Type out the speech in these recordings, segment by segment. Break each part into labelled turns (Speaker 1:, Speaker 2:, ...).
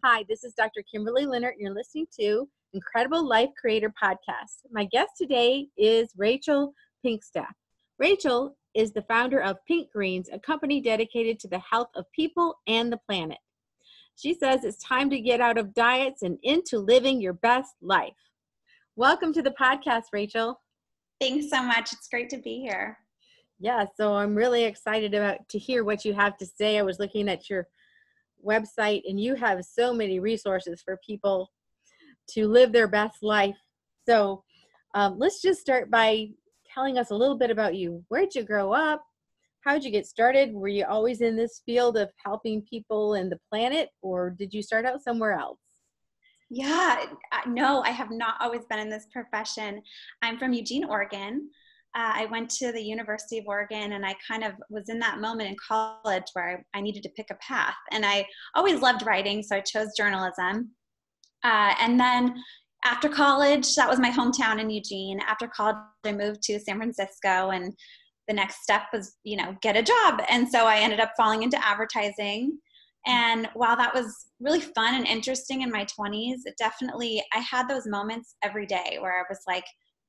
Speaker 1: Hi, this is Dr. Kimberley Linert, and you're listening to Incredible Life Creator Podcast. My guest today is Rachel Pinkstaff. Rachel is the founder of Pink Greens, a company dedicated to the health of people and the planet. She says it's time to get out of diets and into living your best life. Welcome to the podcast, Rachel.
Speaker 2: Thanks so much. It's great to be here.
Speaker 1: Yeah, so I'm really excited to hear what you have to say. I was looking at your website and you have so many resources for people to live their best life. So let's just start by telling us a little bit about you. Where'd you grow up? How'd you get started? Were you always in this field of helping people and the planet, or did you start out somewhere else?
Speaker 2: Yeah, no, I have not always been in this profession. I'm from Eugene, Oregon. I went to the University of Oregon, and I kind of was in that moment in college where I needed to pick a path. And I always loved writing, so I chose journalism. And then after college, that was my hometown in Eugene. After college, I moved to San Francisco, and the next step was, get a job. And so I ended up falling into advertising. And while that was really fun and interesting in my 20s, I had those moments every day where I was like,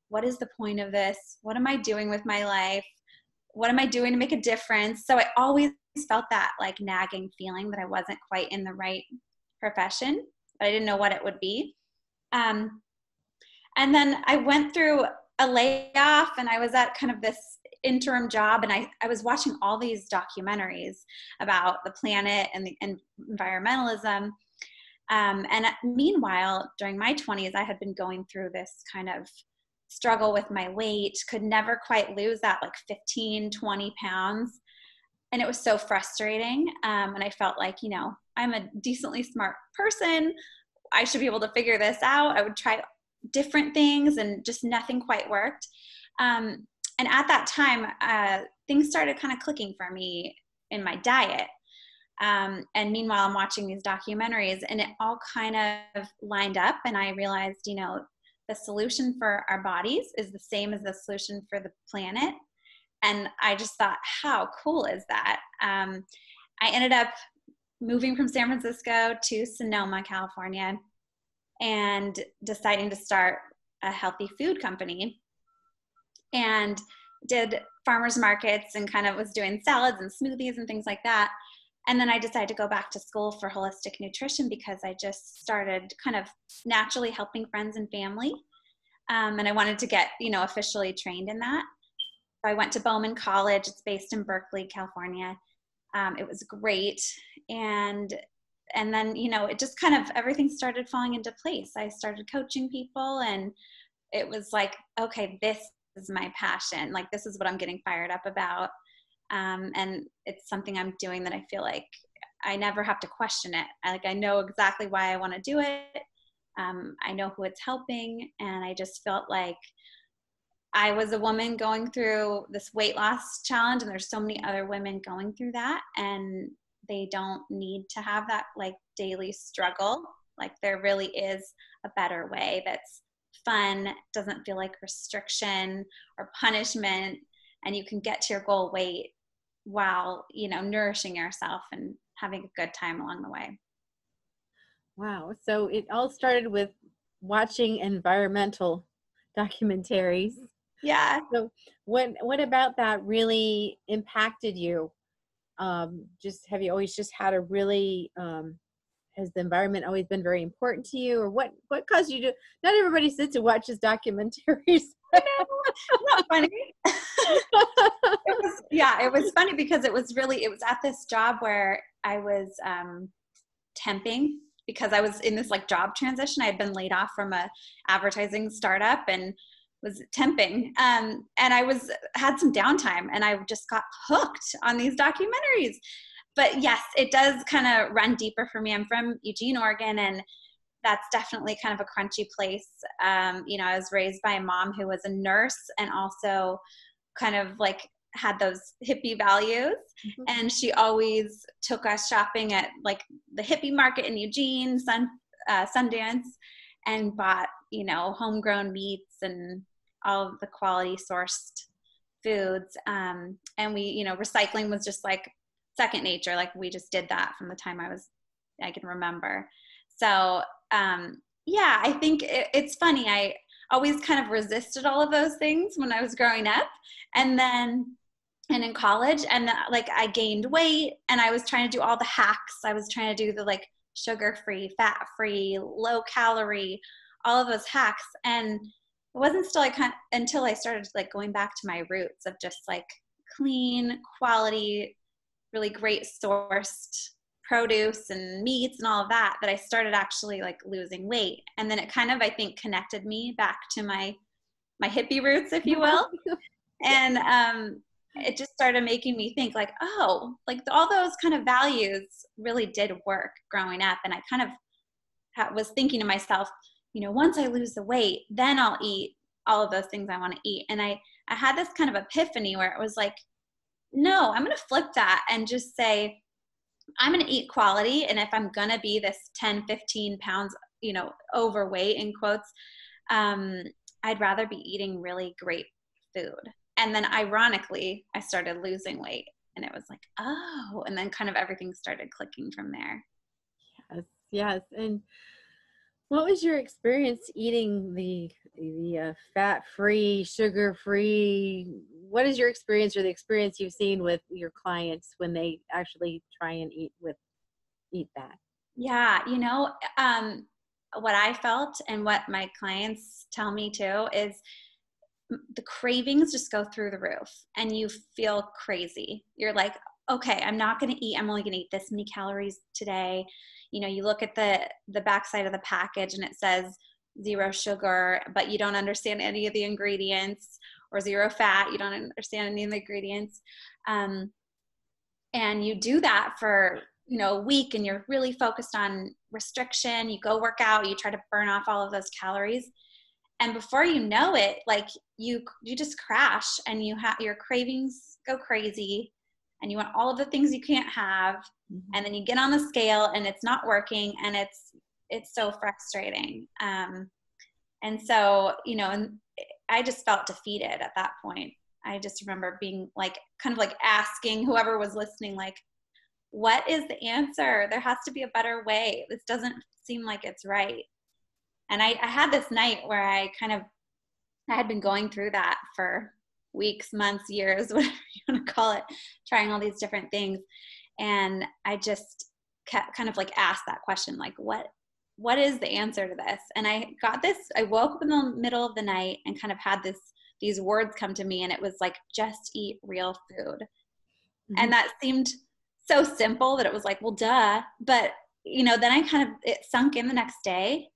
Speaker 2: what is the point of this? What am I doing with my life? What am I doing to make a difference? So I always felt that like nagging feeling that I wasn't quite in the right profession, but I didn't know what it would be. And then I went through a layoff, and I was at kind of this interim job, and I was watching all these documentaries about the planet and environmentalism. And meanwhile, during my 20s, I had been going through this kind of struggle with my weight, could never quite lose that like 15, 20 pounds. And it was so frustrating. And I felt like, I'm a decently smart person. I should be able to figure this out. I would try different things and just nothing quite worked. And at that time, things started kind of clicking for me in my diet. And meanwhile, I'm watching these documentaries, and it all kind of lined up. And I realized, the solution for our bodies is the same as the solution for the planet. And I just thought, how cool is that? I ended up moving from San Francisco to Sonoma, California, and deciding to start a healthy food company, and did farmers markets and kind of was doing salads and smoothies and things like that. And then I decided to go back to school for holistic nutrition because I just started kind of naturally helping friends and family. And I wanted to get, officially trained in that. So I went to Bowman College. It's based in Berkeley, California. It was great. And then, it just kind of, everything started falling into place. I started coaching people, and it was like, okay, this is my passion. Like, this is what I'm getting fired up about. And it's something I'm doing that I feel like I never have to question it. I know exactly why I want to do it. I know who it's helping. And I just felt like I was a woman going through this weight loss challenge, and there's so many other women going through that, and they don't need to have that like daily struggle. Like, there really is a better way that's fun, doesn't feel like restriction or punishment, and you can get to your goal weight while, nourishing yourself and having a good time along the way.
Speaker 1: Wow. So it all started with watching environmental documentaries.
Speaker 2: Yeah.
Speaker 1: So what about that really impacted you? Have you always just had a really, has the environment always been very important to you, or what caused you to, not everybody sits and watches documentaries.
Speaker 2: Not funny. It was funny because it was at this job where I was temping because I was in this like job transition. I had been laid off from a advertising startup and was temping. And I had some downtime, and I just got hooked on these documentaries. But yes, it does kind of run deeper for me. I'm from Eugene, Oregon, and that's definitely kind of a crunchy place. I was raised by a mom who was a nurse and also kind of like had those hippie values. Mm-hmm. And she always took us shopping at like the hippie market in Eugene, Sundance, and bought, homegrown meats and all of the quality sourced foods. And we, recycling was just like second nature. Like, we just did that from the time I can remember. So, yeah, I think it's funny. I always kind of resisted all of those things when I was growing up. And then, and in college, and like I gained weight and I was trying to do all the hacks. I was trying to do the like sugar-free, fat-free, low calorie, all of those hacks. And it wasn't still until I started like going back to my roots of just like clean, quality, really great sourced produce and meats and all of that, that I started actually like losing weight. And then it kind of, I think, connected me back to my hippie roots, if you will. And it just started making me think like, oh, like all those kind of values really did work growing up. And I kind of was thinking to myself, you know, once I lose the weight, then I'll eat all of those things I want to eat. And I had this kind of epiphany where it was like, no, I'm going to flip that and just say, I'm going to eat quality. And if I'm going to be this 10, 15 pounds, you know, overweight in quotes, I'd rather be eating really great food. And then ironically, I started losing weight and it was like, oh, and then kind of everything started clicking from there.
Speaker 1: Yes, yes. And what was your experience eating the fat-free, sugar-free? What is your experience or the experience you've seen with your clients when they actually try and eat that?
Speaker 2: Yeah, you know, what I felt and what my clients tell me too is the cravings just go through the roof and you feel crazy. You're like, okay, I'm not going to eat. I'm only going to eat this many calories today. You know, you look at the backside of the package and it says 0 sugar, but you don't understand any of the ingredients, or 0 fat. You don't understand any of the ingredients. And you do that for, you know, a week and you're really focused on restriction. You go work out, you try to burn off all of those calories. And before you know it, like you just crash and you have your cravings go crazy and you want all of the things you can't have. Mm-hmm. And then you get on the scale and it's not working and it's so frustrating. And so, you know, and I just felt defeated at that point. I just remember being like, kind of like asking whoever was listening, like, what is the answer? There has to be a better way. This doesn't seem like it's right. And I had this night where I had been going through that for weeks, months, years, whatever you want to call it, trying all these different things. And I just kept kind of like asked that question, like, what is the answer to this? And I woke up in the middle of the night and kind of had these words come to me, and it was like, just eat real food. Mm-hmm. And that seemed so simple that it was like, well, duh. But, you know, then it sunk in the next day.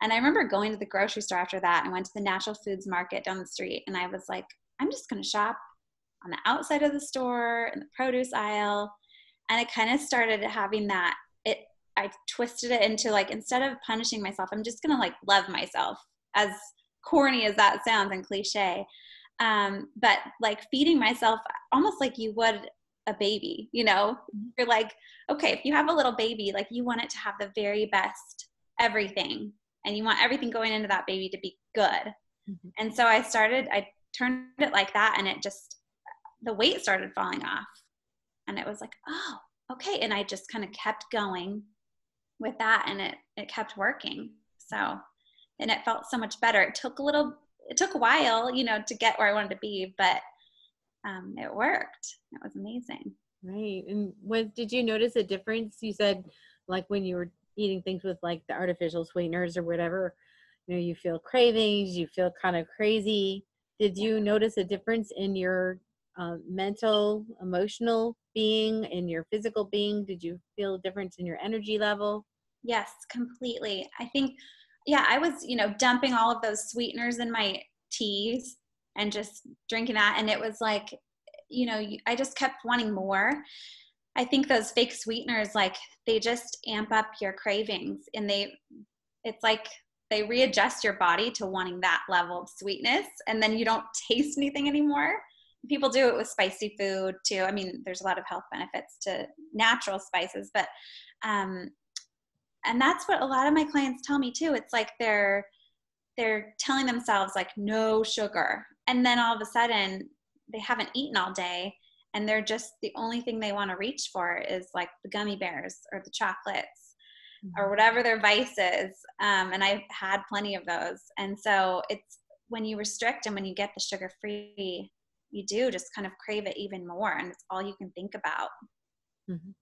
Speaker 2: And I remember going to the grocery store after that and went to the natural foods market down the street. And I was like, I'm just going to shop on the outside of the store in the produce aisle. And it kind of started having that, I twisted it into like, instead of punishing myself, I'm just going to like love myself, as corny as that sounds and cliche. But like feeding myself almost like you would a baby, you know, you're like, okay, if you have a little baby, like you want it to have the very best everything. And you want everything going into that baby to be good. Mm-hmm. And so I turned it like that, and the weight started falling off. And it was like, oh, okay. And I just kind of kept going with that, and it kept working. So, and it felt so much better. It took a while, you know, to get where I wanted to be, but it worked. It was amazing.
Speaker 1: Right. And did you notice a difference? You said like when you were eating things with like the artificial sweeteners or whatever, you know, you feel cravings, you feel kind of crazy. Did you notice a difference in your mental, emotional being, in your physical being? Did you feel a difference in your energy level?
Speaker 2: Yes, completely. I think, yeah, I was, you know, dumping all of those sweeteners in my teas and just drinking that. And it was like, you know, I just kept wanting more. I think those fake sweeteners, like they just amp up your cravings, and it's like they readjust your body to wanting that level of sweetness, and then you don't taste anything anymore. People do it with spicy food too. I mean, there's a lot of health benefits to natural spices, but, and that's what a lot of my clients tell me too. It's like they're telling themselves like no sugar. And then all of a sudden they haven't eaten all day, and they're just, the only thing they want to reach for is like the gummy bears or the chocolates. or whatever their vice is. And I've had plenty of those. And so it's when you restrict and when you get the sugar free, you do just kind of crave it even more. And it's all you can think about.
Speaker 1: Mhm.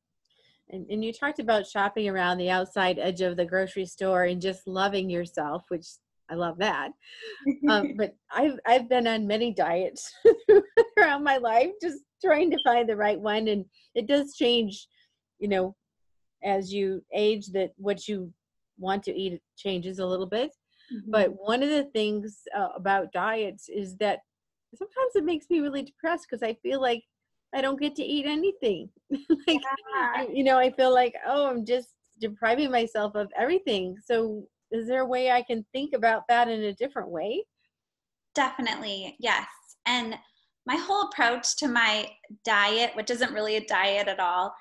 Speaker 1: And you talked about shopping around the outside edge of the grocery store and just loving yourself, which I love that. But I've been on many diets throughout my life, just trying to find the right one. And it does change, you know, as you age, that what you want to eat changes a little bit. But
Speaker 2: Mhm.
Speaker 1: one of the things about diets is that sometimes it makes me really depressed because I feel like I don't get to eat anything. Like,
Speaker 2: Yeah.
Speaker 1: I feel like, oh, I'm just depriving myself of everything. So, is there a way I can think about that in a different way?
Speaker 2: Definitely, yes. And my whole approach to my diet, which isn't really a diet at all,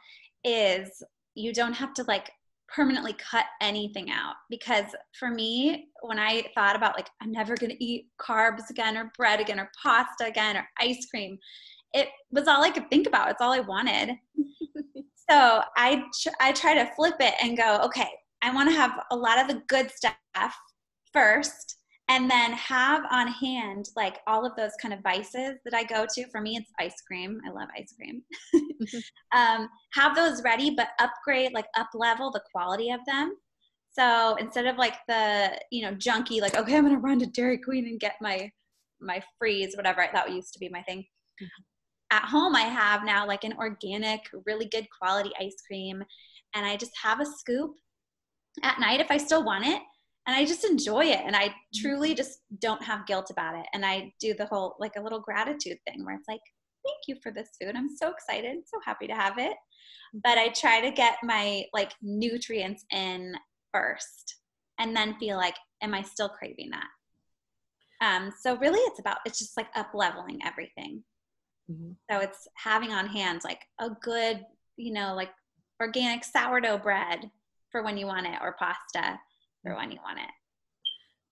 Speaker 2: is you don't have to like permanently cut anything out. Because for me, when I thought about like, I'm never going to eat carbs again, or bread again, or pasta again, or ice cream, it was all I could think about. It's all I wanted. So I try to flip it and go, okay, I want to have a lot of the good stuff first, and then have on hand like all of those kind of vices that I go to. For me, it's ice cream. I love ice cream. Have those ready, but upgrade, like up level the quality of them. So instead of like the junky, like, okay, I'm gonna run to Dairy Queen and get my freeze, whatever that used to be my thing. At home I have now like an organic, really good quality ice cream, and I just have a scoop at night if I still want it, and I just enjoy it, and I truly just don't have guilt about it. And I do the whole like a little gratitude thing where it's like, thank you for this food, I'm so excited, so happy to have it. But I try to get my like nutrients in first, and then feel like, am I still craving that? So really it's just like up leveling everything.
Speaker 1: Mhm.
Speaker 2: So it's having on hand like a good, like organic sourdough bread for when you want it, or pasta for when you want it.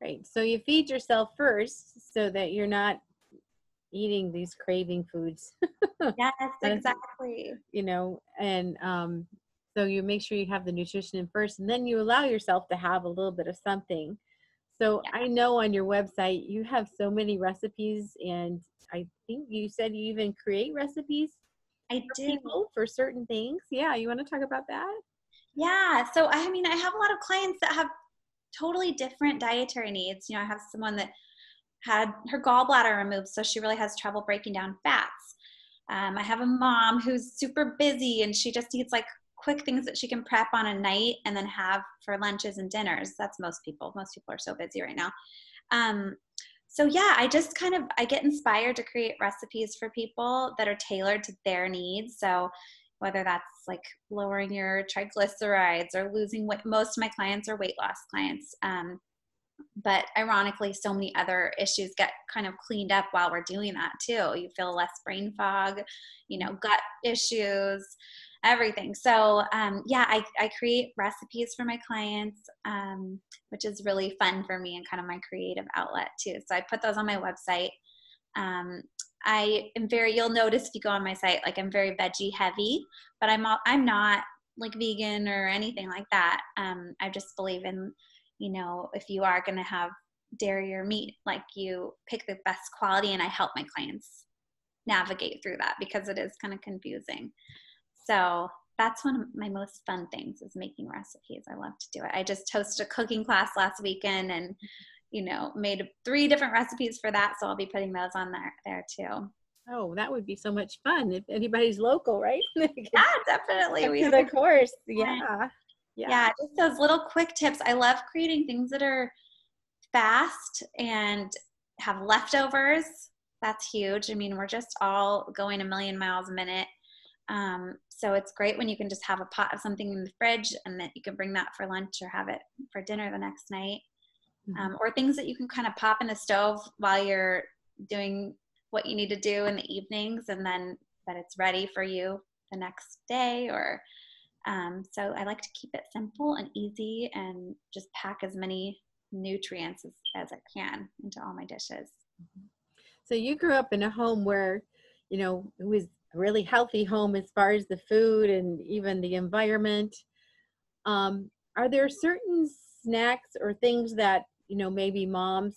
Speaker 1: Right. So you feed yourself first so that you're not eating these craving foods.
Speaker 2: Yes,
Speaker 1: That's,
Speaker 2: exactly.
Speaker 1: and so you make sure you have the nutrition in first, and then you allow yourself to have a little bit of something. So
Speaker 2: Yeah,
Speaker 1: I know on your website you have so many recipes, and I think you said you even create recipes
Speaker 2: I
Speaker 1: for
Speaker 2: do.
Speaker 1: people for certain things. Yeah, you want to talk about that?
Speaker 2: Yeah. So I mean, I have a lot of clients that have totally different dietary needs. I have someone that had her gallbladder removed, so she really has trouble breaking down fats. I have a mom who's super busy, and she just eats like quick things that she can prep on a night and then have for lunches and dinners. That's most people. Most people are so busy right now. Um, so yeah, I get inspired to create recipes for people that are tailored to their needs. So whether that's like lowering your triglycerides or losing weight, most of my clients are weight loss clients. But ironically, so many other issues get kind of cleaned up while we're doing that too. You feel less brain fog, gut issues, everything. So yeah, I create recipes for my clients, which is really fun for me and kind of my creative outlet too. So I put those on my website. Um, you'll notice if you go on my site, like I'm very veggie heavy, but I'm not like vegan or anything like that. I just believe in, if you are going to have dairy or meat, like you pick the best quality, and I help my clients navigate through that because it is kind of confusing. So that's one of my most fun things, is making recipes. I love to do it. I just hosted a cooking class last weekend, and made 3 different recipes for that. So I'll be putting those on there too.
Speaker 1: Oh, that would be so much fun if anybody's local, right? They could
Speaker 2: Yeah, definitely.
Speaker 1: come
Speaker 2: We
Speaker 1: to
Speaker 2: have
Speaker 1: the
Speaker 2: a
Speaker 1: course.
Speaker 2: client.
Speaker 1: Yeah. Yeah.
Speaker 2: Yeah, just those little quick tips. I love creating things that are fast and have leftovers. That's huge. I mean, we're just all going a million miles a minute. So it's great when you can just have a pot of something in the fridge, and that you can bring that for lunch or have it for dinner the next night.
Speaker 1: Mhm.
Speaker 2: Or things that you can kind of pop in the stove while you're doing what you need to do in the evenings, and then that it's ready for you the next day. Or so I like to keep it simple and easy, and just pack as many nutrients as I can into all my dishes.
Speaker 1: So you grew up in a home where, it was a really healthy home as far as the food and even the environment. Um, are there certain snacks or things that, maybe moms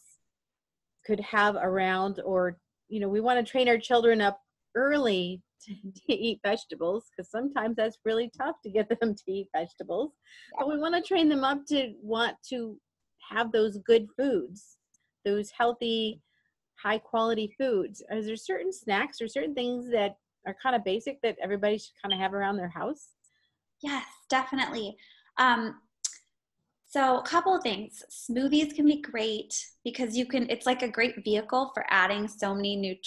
Speaker 1: could have around, or, we want to train our children up early to eat vegetables, because sometimes that's really tough to get them to eat vegetables, but we want to train them up to want to have those good foods, those healthy, high quality foods. Is there certain snacks or certain things that are kind of basic that everybody should kind of have around their house?
Speaker 2: Yes, definitely. So a couple of things. Smoothies can be great because it's like a great vehicle for adding so many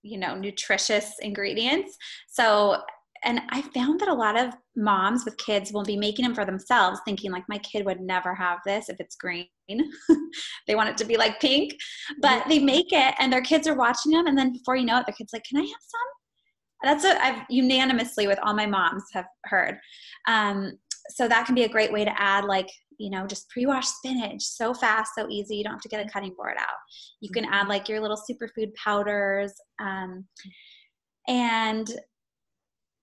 Speaker 2: nutritious ingredients. So, and I found that a lot of moms with kids will be making them for themselves, thinking like, my kid would never have this if it's green. They want it to be like pink, but they make it and their kids are watching them. And then before you know it, their kid's like, can I have some? That's what I've unanimously with all my moms have heard. So that can be a great way to add, like, just pre-washed spinach, so fast, so easy. You don't have to get a cutting board out. You can add like your little superfood powders, and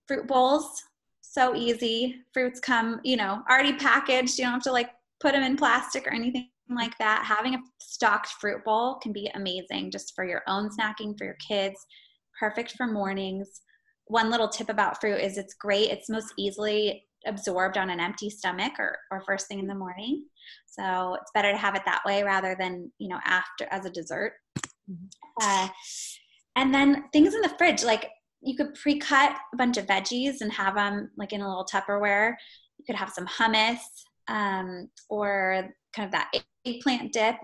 Speaker 2: fruit bowls, so easy. Fruits come, already packaged. You don't have to like put them in plastic or anything like that. Having a stocked fruit bowl can be amazing just for your own snacking, for your kids. Perfect for mornings. One little tip about fruit is it's great. It's most easily absorbed on an empty stomach or first thing in the morning. So it's better to have it that way rather than, after as a dessert. And then things in the fridge, like you could pre-cut a bunch of veggies and have them like in a little Tupperware. You could have some hummus, or kind of that eggplant dip.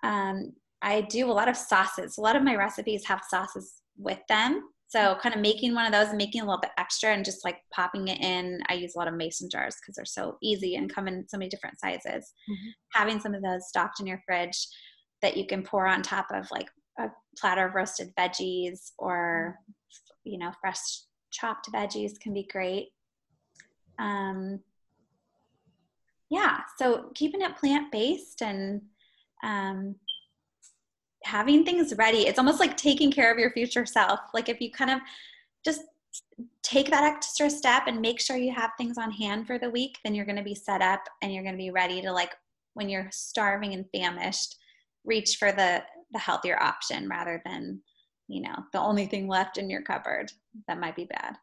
Speaker 2: I do a lot of sauces. A lot of my recipes have sauces with them. So kind of making one of those and making a little bit extra and just like popping it in. I use a lot of mason jars because they're so easy and come in so many different sizes. Having some of those stocked in your fridge that you can pour on top of like a platter of roasted veggies or, fresh chopped veggies can be great. So keeping it plant-based and having things ready. It's almost like taking care of your future self. Like if you kind of just take that extra step and make sure you have things on hand for the week, then you're going to be set up and you're going to be ready to, like, when you're starving and famished, reach for the healthier option rather than, the only thing left in your cupboard that might be bad.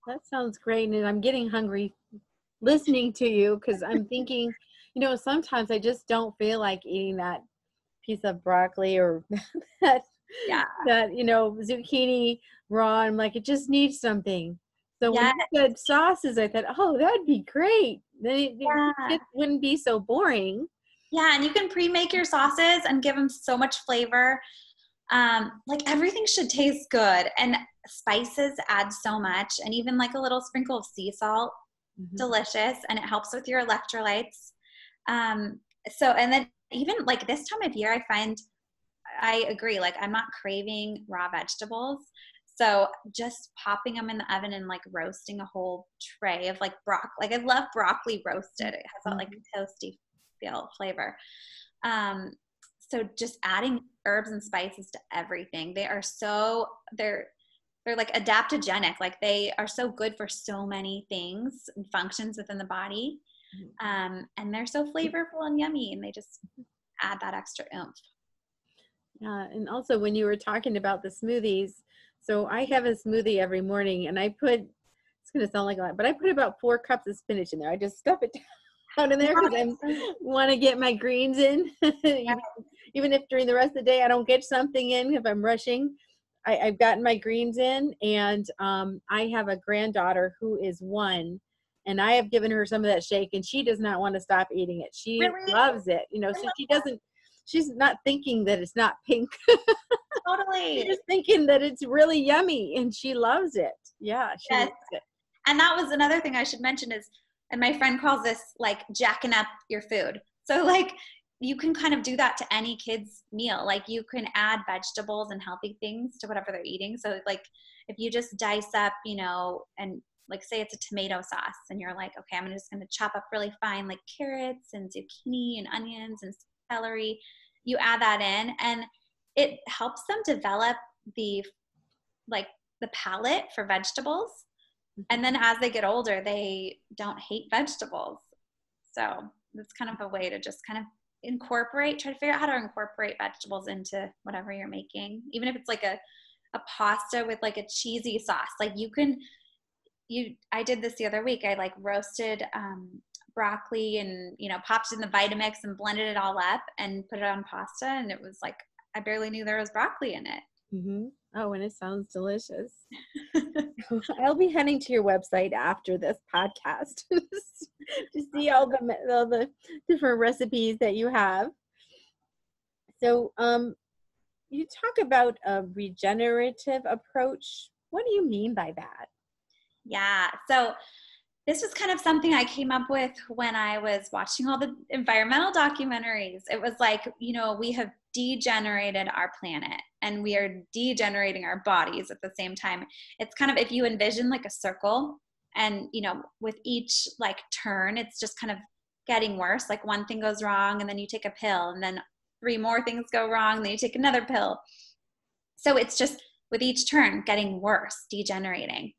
Speaker 1: That sounds great. And I'm getting hungry listening to you, because I'm thinking, sometimes I just don't feel like eating that piece of broccoli or that zucchini raw. I'm like, it just needs something. So when you said sauces, I thought, oh, that'd be great. Then it wouldn't be so boring.
Speaker 2: Yeah, and you can pre-make your sauces and give them so much flavor. Like everything should taste good, and spices add so much, and even like a little sprinkle of sea salt, delicious, and it helps with your electrolytes. And then even like this time of year, I agree, like I'm not craving raw vegetables. So just popping them in the oven and like roasting a whole tray of like broccoli. Like I love broccoli roasted. It has that like toasty flavor. So just adding herbs and spices to everything. They're like adaptogenic. Like they are so good for so many things and functions within the body. And they're so flavorful and yummy, and they just add that extra oomph.
Speaker 1: Yeah, and also when you were talking about the smoothies, so I have a smoothie every morning, and it's going to sound like a lot, but I put about 4 cups of spinach in there. I just stuff it down in there because I want to get my greens in. Even if during the rest of the day I don't get something in, if I'm rushing, I've gotten my greens in. And I have a granddaughter who is 1, and I have given her some of that shake, and she does not want to stop eating it. She loves it, so she's not thinking that it's not pink.
Speaker 2: Totally.
Speaker 1: She's just thinking that it's really yummy, and she loves it. Yeah, she loves it.
Speaker 2: And that was another thing I should mention and my friend calls this like jacking up your food. So like you can kind of do that to any kid's meal. Like you can add vegetables and healthy things to whatever they're eating. So like if you just dice up, and like say it's a tomato sauce, and you're like, okay, I'm just going to chop up really fine like carrots and zucchini and onions and celery. You add that in, and it helps them develop the palate for vegetables. And then as they get older, they don't hate vegetables. So that's kind of a way to just kind of try to figure out how to incorporate vegetables into whatever you're making. Even if it's like a pasta with like a cheesy sauce, like I did this the other week. I like roasted broccoli and, popped it in the Vitamix and blended it all up and put it on pasta. And it was like, I barely knew there was broccoli in it.
Speaker 1: Mm-hmm. Oh, and it sounds delicious. I'll be heading to your website after this podcast to see all the different recipes that you have. So, you talk about a regenerative approach. What do you mean by that?
Speaker 2: Yeah. So this was kind of something I came up with when I was watching all the environmental documentaries. It was like, we have degenerated our planet and we are degenerating our bodies at the same time. It's kind of, if you envision like a circle and, with each like turn, it's just kind of getting worse. Like one thing goes wrong and then you take a pill and then 3 more things go wrong, and then you take another pill. So it's just with each turn getting worse, degenerating.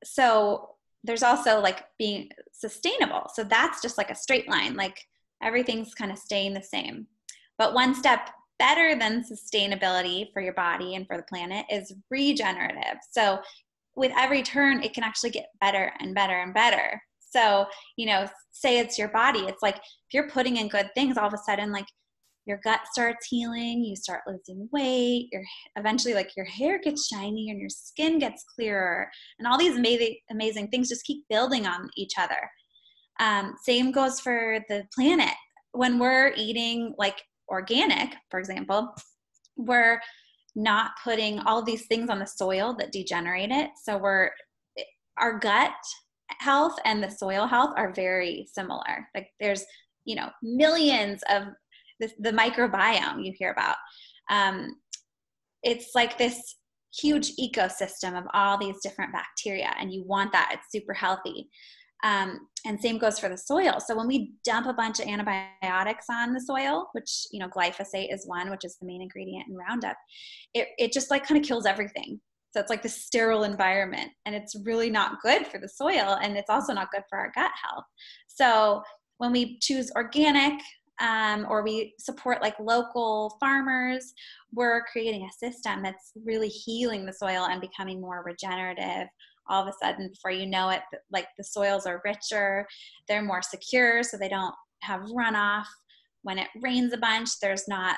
Speaker 2: So there's also like being sustainable. So that's just like a straight line, like everything's kind of staying the same. But one step better than sustainability for your body and for the planet is regenerative. So with every turn, it can actually get better and better and better. So, say it's your body. It's like if you're putting in good things, all of a sudden, like your gut starts healing, you start losing weight, eventually like your hair gets shiny and your skin gets clearer, and all these amazing things just keep building on each other. Same goes for the planet. When we're eating like organic, for example, we're not putting all these things on the soil that degenerate it. So our gut health and the soil health are very similar. Like there's, millions of the microbiome you hear about. It's like this huge ecosystem of all these different bacteria, and you want that. It's super healthy. And same goes for the soil. So when we dump a bunch of antibiotics on the soil, which, glyphosate is one, which is the main ingredient in Roundup, it just like kind of kills everything. So it's like this sterile environment, and it's really not good for the soil, and it's also not good for our gut health. So when we choose organic, or we support like local farmers, we're creating a system that's really healing the soil and becoming more regenerative. All of a sudden, before you know it, like the soils are richer, they're more secure, so they don't have runoff. When it rains a bunch, there's not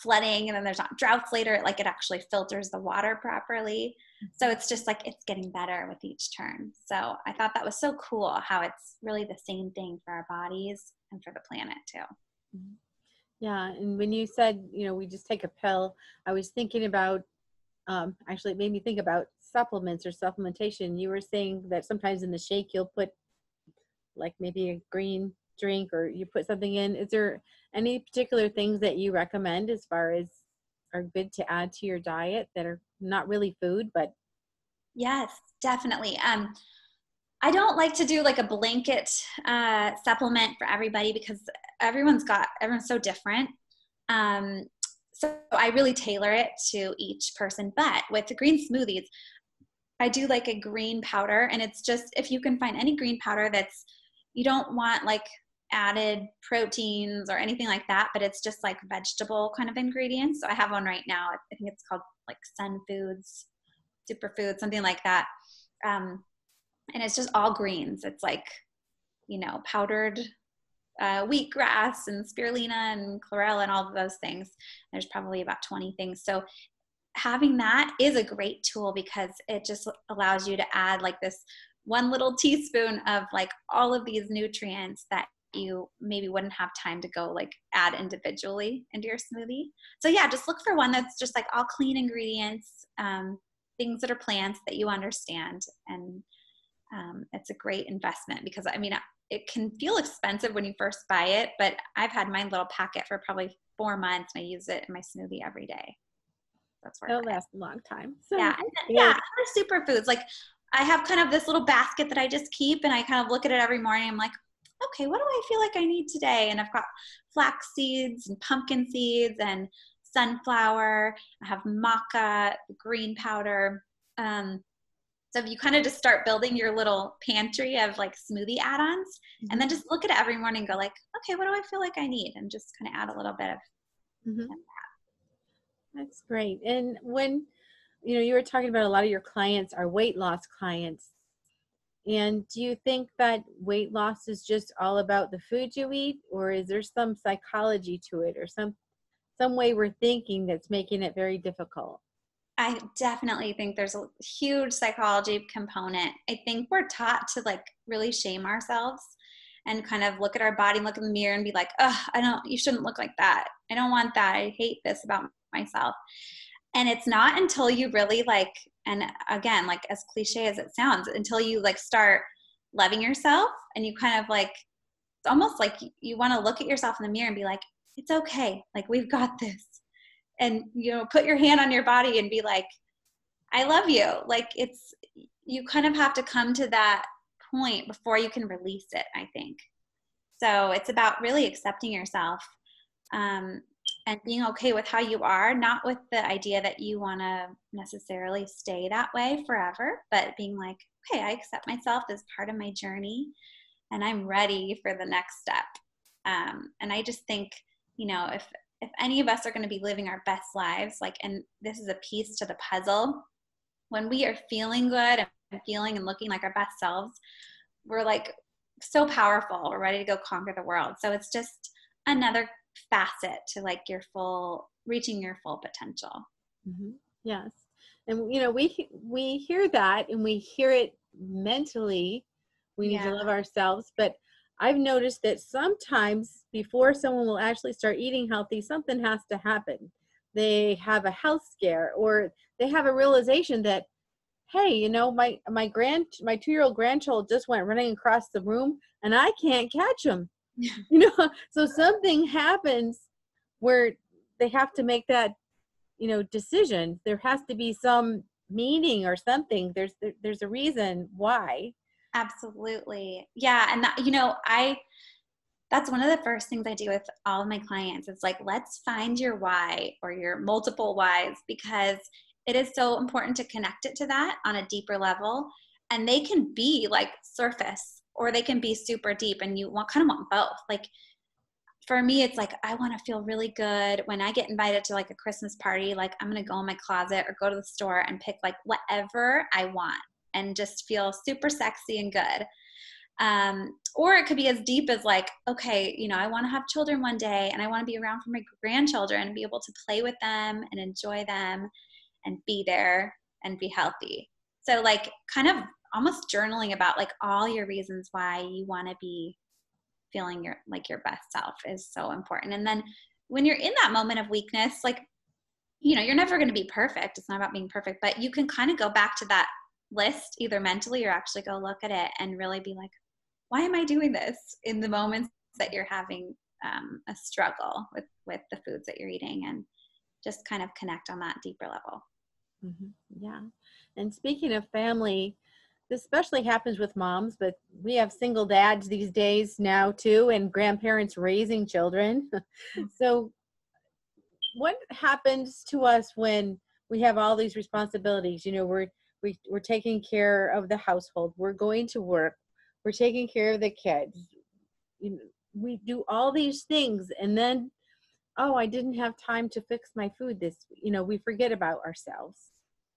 Speaker 2: flooding, and then there's not droughts later. Like it actually filters the water properly. So it's just like it's getting better with each turn. So I thought that was so cool how it's really the same thing for our bodies and for the planet too.
Speaker 1: Yeah. And when you said, we just take a pill, I was thinking about, actually it made me think about supplements or supplementation. You were saying that sometimes in the shake you'll put like maybe a green drink, or you put something in. Is there any particular things that you recommend as far as are good to add to your diet that are not really food, but?
Speaker 2: Yes, definitely. I don't like to do like a blanket supplement for everybody because everyone's so different. So I really tailor it to each person. But with the green smoothies, I do like a green powder, and it's just, if you can find any green powder you don't want like added proteins or anything like that, but it's just like vegetable kind of ingredients. So I have one right now. I think it's called like Sun Foods, Superfood, something like that. And it's just all greens. It's like, powdered wheatgrass and spirulina and chlorella and all of those things. There's probably about 20 things. So having that is a great tool because it just allows you to add like this one little teaspoon of like all of these nutrients that you maybe wouldn't have time to go like add individually into your smoothie. So yeah, just look for one that's just like all clean ingredients, things that are plants that you understand. And it's a great investment because it can feel expensive when you first buy it, but I've had my little packet for probably 4 months and I use it in my smoothie every day. That's where
Speaker 1: it'll last a long time. So
Speaker 2: yeah. Yeah. Other superfoods. Like I have kind of this little basket that I just keep, and I kind of look at it every morning. I'm like, okay, what do I feel like I need today? And I've got flax seeds and pumpkin seeds and sunflower. I have maca, green powder. So if you kind of just start building your little pantry of like smoothie add-ons, and then just look at it every morning and go like, okay, what do I feel like I need? And just kind of add a little bit of
Speaker 1: Mm-hmm.
Speaker 2: that.
Speaker 1: That's great. And when, you were talking about a lot of your clients are weight loss clients. And do you think that weight loss is just all about the food you eat, or is there some psychology to it, or some way we're thinking that's making it very difficult?
Speaker 2: I definitely think there's a huge psychology component. I think we're taught to like really shame ourselves and kind of look at our body, look in the mirror and be like, oh, you shouldn't look like that. I don't want that. I hate this about myself. And it's not until you really like, and again, like as cliche as it sounds, until you like start loving yourself and you kind of like, it's almost like you want to look at yourself in the mirror and be like, it's okay. Like we've got this. And, put your hand on your body and be like, I love you. Like you kind of have to come to that point before you can release it, I think. So it's about really accepting yourself, and being okay with how you are, not with the idea that you want to necessarily stay that way forever, but being like, okay, I accept myself as part of my journey and I'm ready for the next step. And I just think, if any of us are going to be living our best lives, like, and this is a piece to the puzzle, when we are feeling good and feeling and looking like our best selves, we're like so powerful. We're ready to go conquer the world. So it's just another facet to like reaching your full potential.
Speaker 1: Mm-hmm. Yes. And, we hear that and we hear it mentally. We need to love ourselves. But I've noticed that sometimes before someone will actually start eating healthy, something has to happen. They have a health scare, or they have a realization that, hey, my 2-year-old grandchild just went running across the room and I can't catch him. So something happens where they have to make that, decision. There has to be some meaning or something. There's a reason why.
Speaker 2: Absolutely. Yeah. And that, that's one of the first things I do with all of my clients. It's like, let's find your why or your multiple whys, because it is so important to connect it to that on a deeper level. And they can be like surface or they can be super deep, and you kind of want both. Like for me, it's like, I want to feel really good when I get invited to like a Christmas party. Like I'm going to go in my closet or go to the store and pick like whatever I want and just feel super sexy and good. Or it could be as deep as like, okay, I want to have children one day and I want to be around for my grandchildren and be able to play with them and enjoy them and be there and be healthy. So like kind of almost journaling about like all your reasons why you want to be feeling your best self is so important. And then when you're in that moment of weakness, like, you're never going to be perfect. It's not about being perfect, but you can kind of go back to that list either mentally or actually go look at it and really be like, why am I doing this in the moments that you're having a struggle with the foods that you're eating, and just kind of connect on that deeper level.
Speaker 1: Mm-hmm. Yeah. And speaking of family, this especially happens with moms, but we have single dads these days now too, and grandparents raising children. So what happens to us when we have all these responsibilities? We're taking care of the household, we're going to work, we're taking care of the kids. We do all these things, and then, oh, I didn't have time to fix my food this week. We forget about ourselves.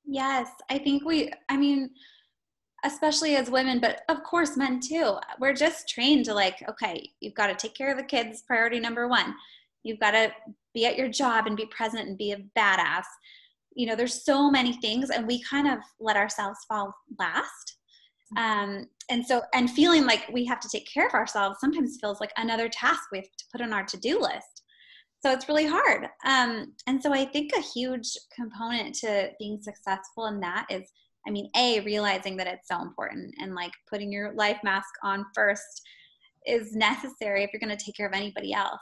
Speaker 2: Yes, I think especially as women, but of course men too, we're just trained to like, okay, you've got to take care of the kids, priority number one. You've got to be at your job and be present and be a badass. There's so many things, and we kind of let ourselves fall last. And feeling like we have to take care of ourselves sometimes feels like another task we have to put on our to-do list. So it's really hard. And so I think a huge component to being successful in that is, realizing that it's so important, and like putting your life mask on first is necessary if you're going to take care of anybody else.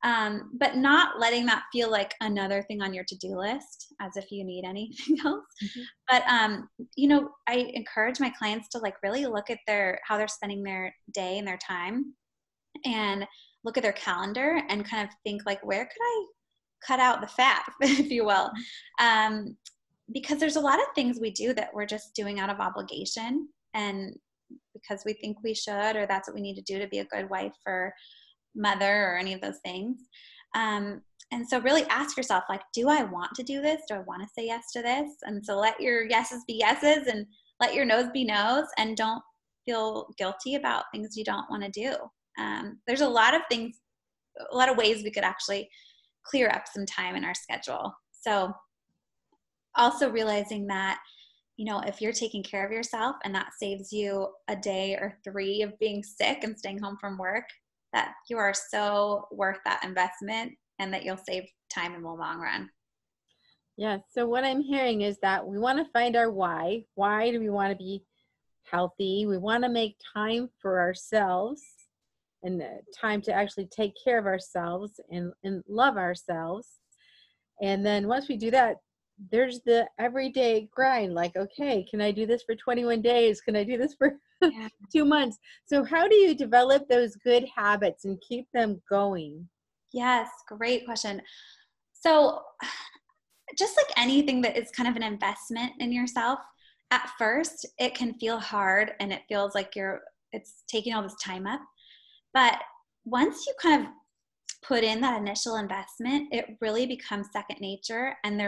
Speaker 2: But not letting that feel like another thing on your to-do list as if you need anything else. Mm-hmm. But, I encourage my clients to like really look at how they're spending their day and their time, and look at their calendar and kind of think like, where could I cut out the fat, if you will? because there's a lot of things we do that we're just doing out of obligation and because we think we should, or that's what we need to do to be a good wife or mother or any of those things. And so really ask yourself, like, do I want to do this? Do I want to say yes to this? And so let your yeses be yeses and let your no's be no's, and don't feel guilty about things you don't want to do. There's a lot of things, a lot of ways we could actually clear up some time in our schedule. So also realizing that, if you're taking care of yourself and that saves you a day or 3 of being sick and staying home from work, that you are so worth that investment and that you'll save time in the long run.
Speaker 1: Yeah. So what I'm hearing is that we want to find our why. Why do we want to be healthy? We want to make time for ourselves and time to actually take care of ourselves and love ourselves. And then once we do that, there's the everyday grind. Like, okay, can I do this for 21 days? Can I do this for 2 months? So how do you develop those good habits and keep them going?
Speaker 2: Yes, great question. So just like anything that is kind of an investment in yourself, at first it can feel hard and it feels like it's taking all this time up. But once you kind of put in that initial investment, it really becomes second nature, and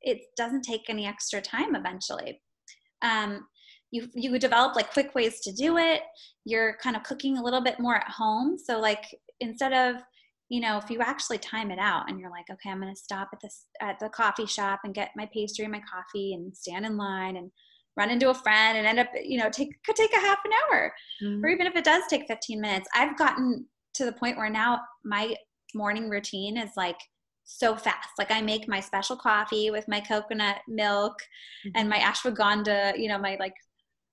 Speaker 2: it doesn't take any extra time eventually. You would develop like quick ways to do it. You're kind of cooking a little bit more at home. So like instead of, if you actually time it out and you're like, okay, I'm going to stop at the coffee shop and get my pastry and my coffee and stand in line and run into a friend and end up, could take a half an hour.
Speaker 1: Mm-hmm.
Speaker 2: Or even if it does take 15 minutes, I've gotten to the point where now my morning routine is like so fast. Like I make my special coffee with my coconut milk and my ashwagandha, my like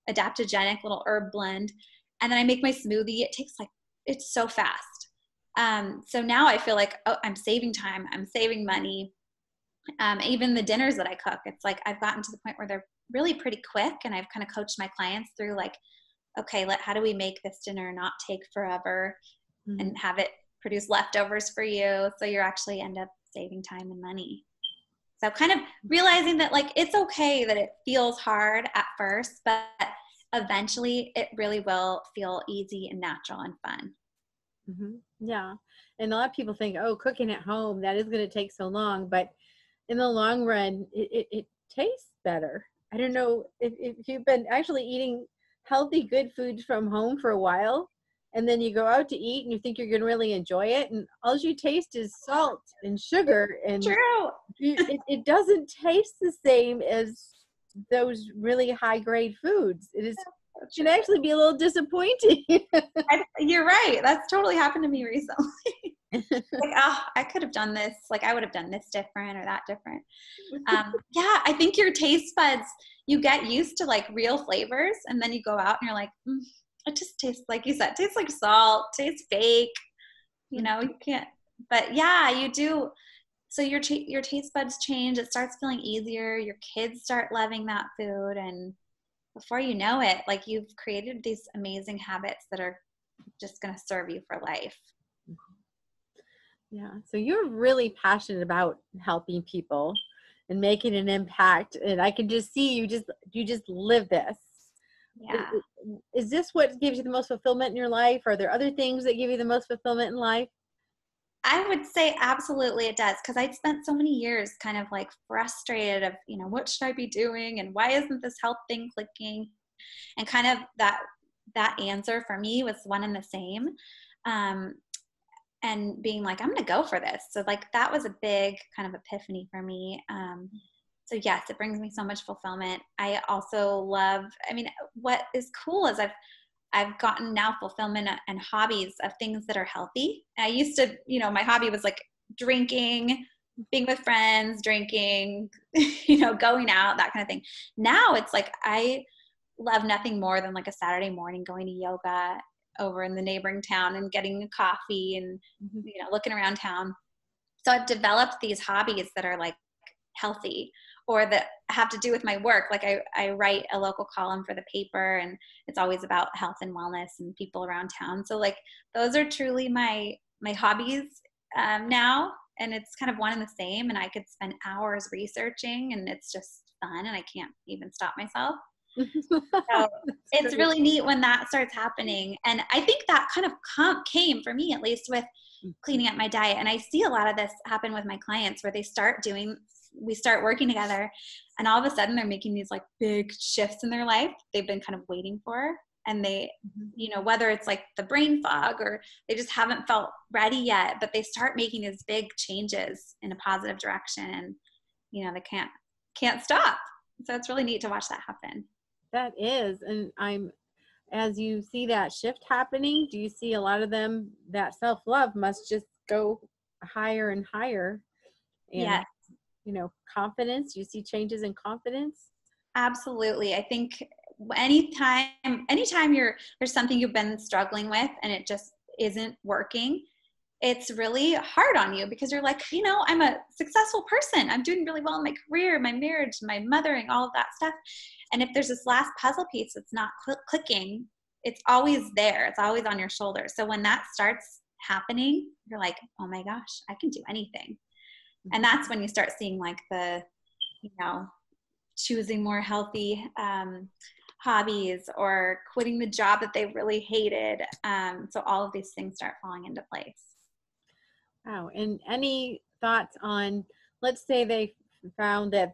Speaker 2: adaptogenic little herb blend. And then I make my smoothie. It's so fast. So now I feel like, oh, I'm saving time. I'm saving money. Even the dinners that I cook, it's like I've gotten to the point where they're really pretty quick, and I've kind of coached my clients through like, okay, how do we make this dinner not take forever and have it produce leftovers for you, so you actually end up saving time and money. So kind of realizing that like it's okay that it feels hard at first, but eventually it really will feel easy and natural and fun.
Speaker 1: Mm-hmm. Yeah. And a lot of people think, oh, cooking at home, that is going to take so long. But in the long run, it tastes better. I don't know if you've been actually eating healthy, good foods from home for a while, and then you go out to eat and you think you're going to really enjoy it, and all you taste is salt and sugar. And
Speaker 2: True.
Speaker 1: it doesn't taste the same as those really high grade foods. It can actually be a little disappointing.
Speaker 2: You're right. That's totally happened to me recently. Like, I could have done this. Like, I would have done this different or that different. Yeah, I think your taste buds, you get used to like real flavors, and then you go out and you're like, it just tastes, like you said, tastes like salt, tastes fake. You can't. But yeah, you do. So your taste buds change. It starts feeling easier. Your kids start loving that food, and before you know it, like you've created these amazing habits that are just going to serve you for life.
Speaker 1: Yeah. So you're really passionate about helping people and making an impact. And I can just see you just live this.
Speaker 2: Yeah.
Speaker 1: Is this what gives you the most fulfillment in your life? Are there other things that give you the most fulfillment in life?
Speaker 2: I would say absolutely it does, because I'd spent so many years kind of like frustrated of, what should I be doing and why isn't this health thing clicking? And kind of that answer for me was one and the same. And being like, I'm going to go for this. So like that was a big kind of epiphany for me. So yes, it brings me so much fulfillment. I also love, what is cool is I've gotten now fulfillment and hobbies of things that are healthy. I used to, my hobby was like drinking, being with friends, drinking, going out, that kind of thing. Now it's like, I love nothing more than like a Saturday morning going to yoga over in the neighboring town and getting a coffee and, looking around town. So I've developed these hobbies that are like healthy, or that have to do with my work. Like I write a local column for the paper, and it's always about health and wellness and people around town. So like those are truly my hobbies now, and it's kind of one and the same, and I could spend hours researching, and it's just fun and I can't even stop myself. So
Speaker 1: That's
Speaker 2: it's
Speaker 1: great.
Speaker 2: really neat when that starts happening. And I think that kind of came for me, at least with cleaning up my diet. And I see a lot of this happen with my clients where we start working together and all of a sudden they're making these like big shifts in their life they've been kind of waiting for. And they, whether it's like the brain fog or they just haven't felt ready yet, but they start making these big changes in a positive direction and, they can't stop. So it's really neat to watch that happen.
Speaker 1: That is. And as you see that shift happening, do you see a lot of them that self-love must just go higher and higher? And,
Speaker 2: Yes,
Speaker 1: confidence, you see changes in confidence?
Speaker 2: absolutely. I think anytime there's something you've been struggling with and it just isn't working, it's really hard on you because you're like, I'm a successful person. I'm doing really well in my career, my marriage, my mothering, all of that stuff. And if there's this last puzzle piece that's not clicking, it's always there. It's always on your shoulder. So when that starts happening, you're like, oh my gosh, I can do anything. And that's when you start seeing like the, choosing more healthy hobbies or quitting the job that they really hated. So all of these things start falling into place.
Speaker 1: Wow. And any thoughts on, let's say they found that,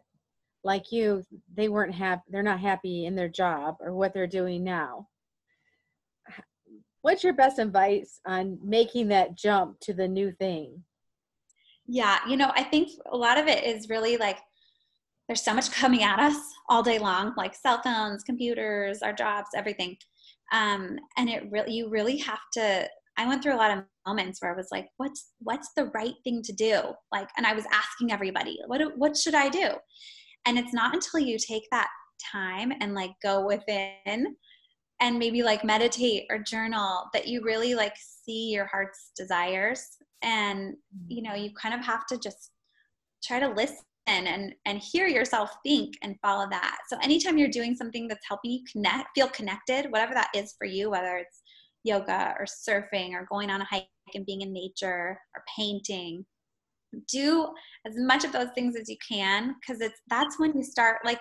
Speaker 1: like you, they're not happy in their job or what they're doing now. What's your best advice on making that jump to the new thing?
Speaker 2: Yeah. I think a lot of it is really like, there's so much coming at us all day long, like cell phones, computers, our jobs, everything. And you really have to, I went through a lot of moments where I was like, what's the right thing to do? Like, and I was asking everybody, what should I do? And it's not until you take that time and like go within and maybe like meditate or journal that you really like see your heart's desires. And, you kind of have to just try to listen and hear yourself think and follow that. So anytime you're doing something that's helping you feel connected, whatever that is for you, whether it's yoga or surfing or going on a hike and being in nature or painting, do as much of those things as you can, because that's when you start like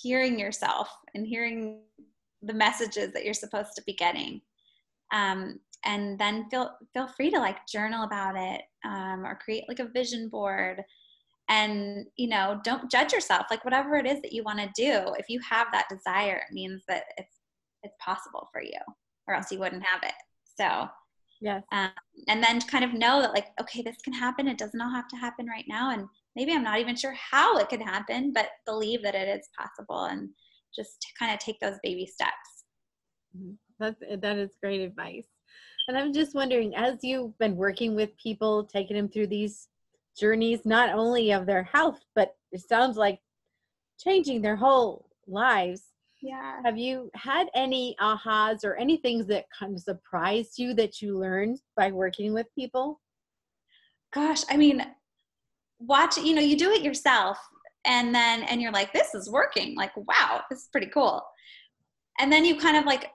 Speaker 2: hearing yourself and hearing the messages that you're supposed to be getting. And then feel free to like journal about it, or create like a vision board. And, don't judge yourself. Like whatever it is that you want to do, if you have that desire, it means that it's possible for you, or else you wouldn't have it. So,
Speaker 1: Yes.
Speaker 2: and then kind of know that like, okay, this can happen. It doesn't all have to happen right now. And maybe I'm not even sure how it could happen, but believe that it is possible and just kind of take those baby steps.
Speaker 1: That is great advice. And I'm just wondering, as you've been working with people, taking them through these journeys, not only of their health, but it sounds like changing their whole lives.
Speaker 2: Yeah.
Speaker 1: Have you had any ahas or any things that kind of surprised you that you learned by working with people?
Speaker 2: Gosh, I mean, you do it yourself and you're like, this is working. Like, wow, this is pretty cool. And then you kind of like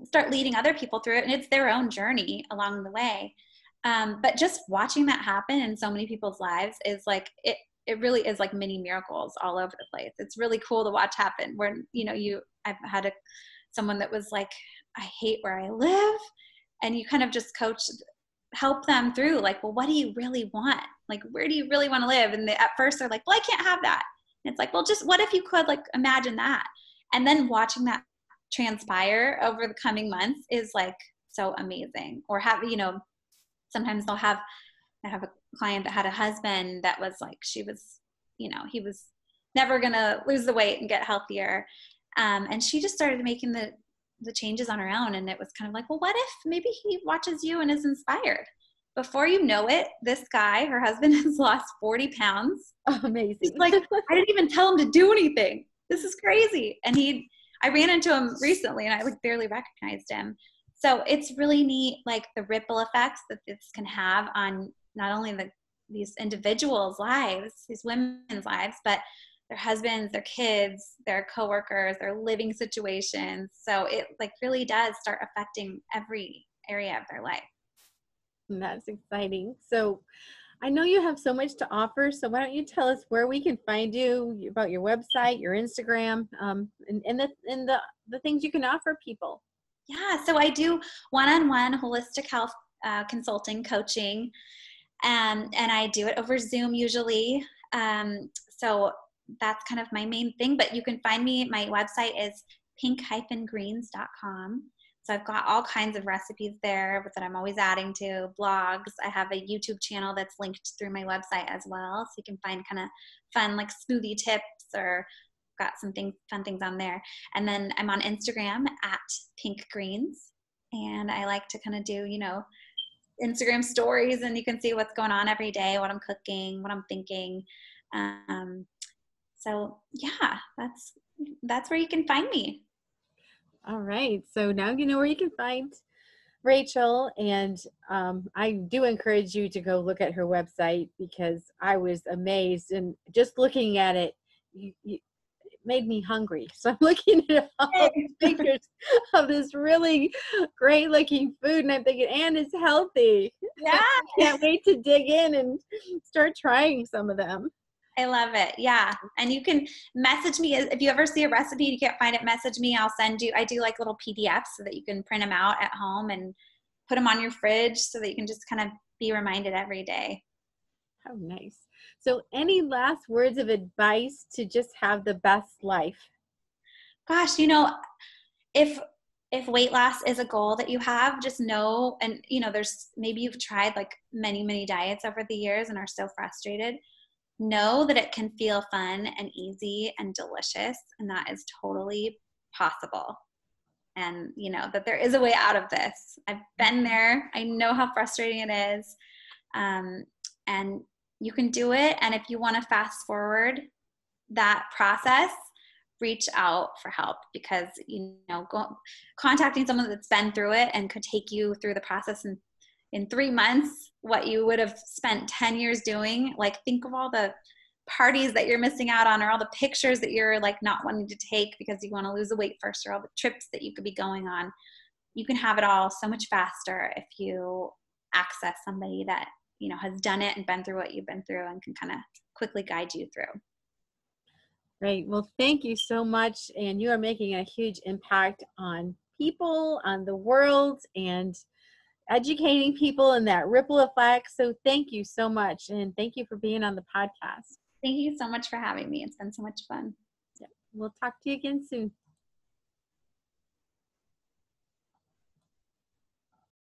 Speaker 2: start leading other people through it, and it's their own journey along the way. But just watching that happen in so many people's lives is like, it really is like mini miracles all over the place. It's really cool to watch happen where, I've had someone that was like, I hate where I live. And you kind of just help them through like, well, what do you really want? Like, where do you really want to live? And at first they're like, well, I can't have that. And it's like, well, just what if you could like imagine that? And then watching that transpire over the coming months is like so amazing. Or sometimes I have a client that had a husband that was like, he was never going to lose the weight and get healthier. And she just started making the changes on her own. And it was kind of like, well, what if maybe he watches you and is inspired? Before you know it, this guy, her husband, has lost 40 pounds.
Speaker 1: Oh, amazing.
Speaker 2: He's like, I didn't even tell him to do anything. This is crazy. And I ran into him recently and I like barely recognized him. So it's really neat, like the ripple effects that this can have on not only these individuals' lives, these women's lives, but their husbands, their kids, their coworkers, their living situations. So it like really does start affecting every area of their life.
Speaker 1: And that's exciting. So I know you have so much to offer, so why don't you tell us where we can find you, about your website, your Instagram, and the things you can offer people.
Speaker 2: Yeah, so I do one-on-one holistic health consulting coaching, and I do it over Zoom usually. So that's kind of my main thing, but you can find me, my website is pink-greens.com. So I've got all kinds of recipes there that I'm always adding to, blogs. I have a YouTube channel that's linked through my website as well. So you can find kind of fun like smoothie tips, or got some fun things on there. And then I'm on Instagram at pinkgreens. And I like to kind of do, Instagram stories, and you can see what's going on every day, what I'm cooking, what I'm thinking. So yeah, that's where you can find me.
Speaker 1: All right. So now you know where you can find Rachel, and I do encourage you to go look at her website, because I was amazed, and just looking at it, it made me hungry. So I'm looking at all these pictures of this really great looking food, and I'm thinking, and it's healthy.
Speaker 2: Yeah.
Speaker 1: I can't wait to dig in and start trying some of them.
Speaker 2: I love it. Yeah. And you can message me if you ever see a recipe and you can't find it, message me. I'll send you, I do like little PDFs so that you can print them out at home and put them on your fridge so that you can just kind of be reminded every day.
Speaker 1: How nice. So any last words of advice to just have the best life?
Speaker 2: Gosh, if weight loss is a goal that you have, just know, and there's, maybe you've tried like many diets over the years and are so frustrated. Know that it can feel fun and easy and delicious, and that is totally possible. And that there is a way out of this. I've been there. I know how frustrating it is. And you can do it. And if you want to fast forward that process, reach out for help, because contacting someone that's been through it and could take you through the process in 3 months, what you would have spent 10 years doing. Like, think of all the parties that you're missing out on, or all the pictures that you're like not wanting to take because you want to lose the weight first, or all the trips that you could be going on. You can have it all so much faster if you access somebody that has done it and been through what you've been through, and can kind of quickly guide you through.
Speaker 1: Great. Well, thank you so much. And you are making a huge impact on people, on the world, and educating people in that ripple effect. So thank you so much. And thank you for being on the podcast.
Speaker 2: Thank you so much for having me. It's been so much fun.
Speaker 1: Yeah. We'll talk to you again soon.